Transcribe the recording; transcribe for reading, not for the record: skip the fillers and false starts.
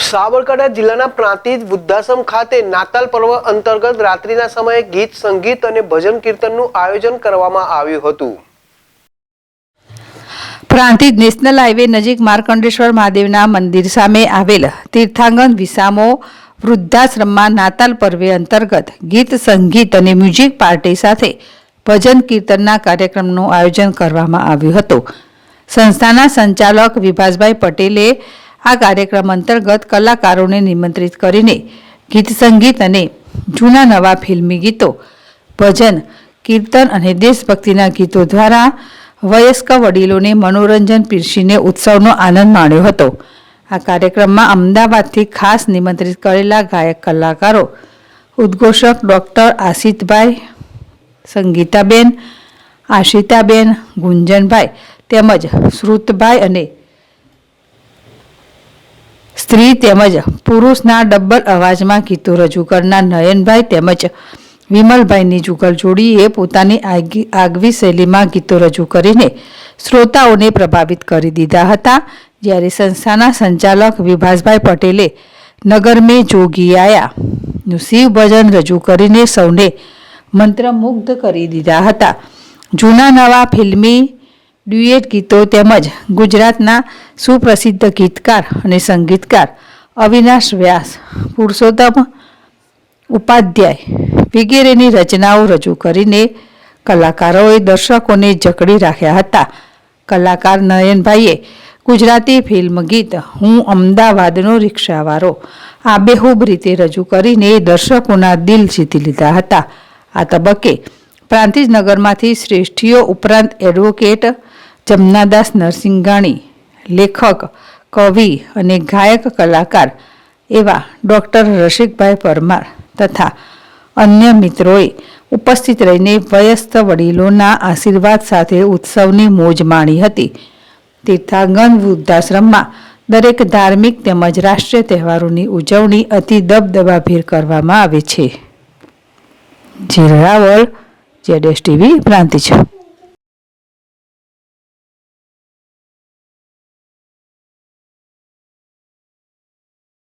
સાબરકાંઠા જિલ્લાના પ્રાંતિજ વૃદ્ધાશ્રમ ખાતે નાતાલ પર્વ અંતર્ગત રાત્રિના સમયે ગીત સંગીત અને ભજન કીર્તનનું આયોજન કરવામાં આવ્યું હતું। પ્રાંતિજ નેશનલ હાઈવે નજીક માર્કંડેશ્વર મહાદેવના મંદિર સામે આવેલ તીર્થાંગન વિસામો વૃદ્ધાશ્રમમાં નાતાલ પર્વે અંતર્ગત ગીત સંગીત અને મ્યુઝિક પાર્ટી સાથે ભજન કીર્તનના કાર્યક્રમનું આયોજન કરવામાં આવ્યું હતું। સંસ્થાના સંચાલક વિભાસભાઈ પટેલે આ કાર્યક્રમ અંતર્ગત કલાકારોને નિમંત્રિત કરીને ગીત સંગીત અને જૂના નવા ફિલ્મી ગીતો, ભજન, કીર્તન અને દેશભક્તિના ગીતો દ્વારા વયસ્ક વડીલોને મનોરંજન પીરસીને ઉત્સવનો આનંદ માણ્યો હતો। આ કાર્યક્રમમાં અમદાવાદથી ખાસ નિમંત્રિત કરેલા ગાયક કલાકારો ઉદ્ઘોષક ડૉક્ટર આશિતભાઈ, સંગીતાબેન, આશિતાબેન, ગુંજનભાઈ તેમજ શ્રુતભાઈ અને સ્ત્રી તેમજ પુરુષના ડબલ અવાજમાં ગીતો રજૂ કરનાર નયનભાઈ તેમજ વિમલભાઈની જુગલ જોડીએ પોતાની આગવી શૈલીમાં ગીતો રજૂ કરીને શ્રોતાઓને પ્રભાવિત કરી દીધા હતા। જ્યારે સંસ્થાના સંચાલક વિભાસભાઈ પટેલે નગર મેં જોગી આયાનું શિવ ભજન રજૂ કરીને સૌને મંત્રમુગ્ધ કરી દીધા હતા। જૂના નવા ફિલ્મી ડ્યુએટ ગીતો તેમજ ગુજરાતના સુપ્રસિદ્ધ ગીતકાર અને સંગીતકાર અવિનાશ વ્યાસ, પુરુષોત્તમ ઉપાધ્યાય વગેરેની રચનાઓ રજૂ કરીને કલાકારોએ દર્શકોને જકડી રાખ્યા હતા। કલાકાર નયનભાઈએ ગુજરાતી ફિલ્મ ગીત હું અમદાવાદનો રિક્ષાવાળો આબેહૂબ રીતે રજૂ કરીને દર્શકોના દિલ જીતી લીધા હતા। આ તબક્કે પ્રાંતિજ નગરમાંથી શ્રેષ્ઠીઓ ઉપરાંત એડવોકેટ જમનાદાસ નરસિંઘાણી, લેખક, કવિ અને ગાયક કલાકાર એવા ડૉક્ટર રસિકભાઈ પરમાર તથા અન્ય મિત્રોએ ઉપસ્થિત રહીને વયસ્ક વડીલોના આશીર્વાદ સાથે ઉત્સવની મોજ માણી હતી। તીર્થાંગન વૃદ્ધાશ્રમમાં દરેક ધાર્મિક તેમજ રાષ્ટ્રીય તહેવારોની ઉજવણી અતિ દબદબાભેર કરવામાં આવે છે। જીરાવળ, ZSTV પ્રાંતિજ।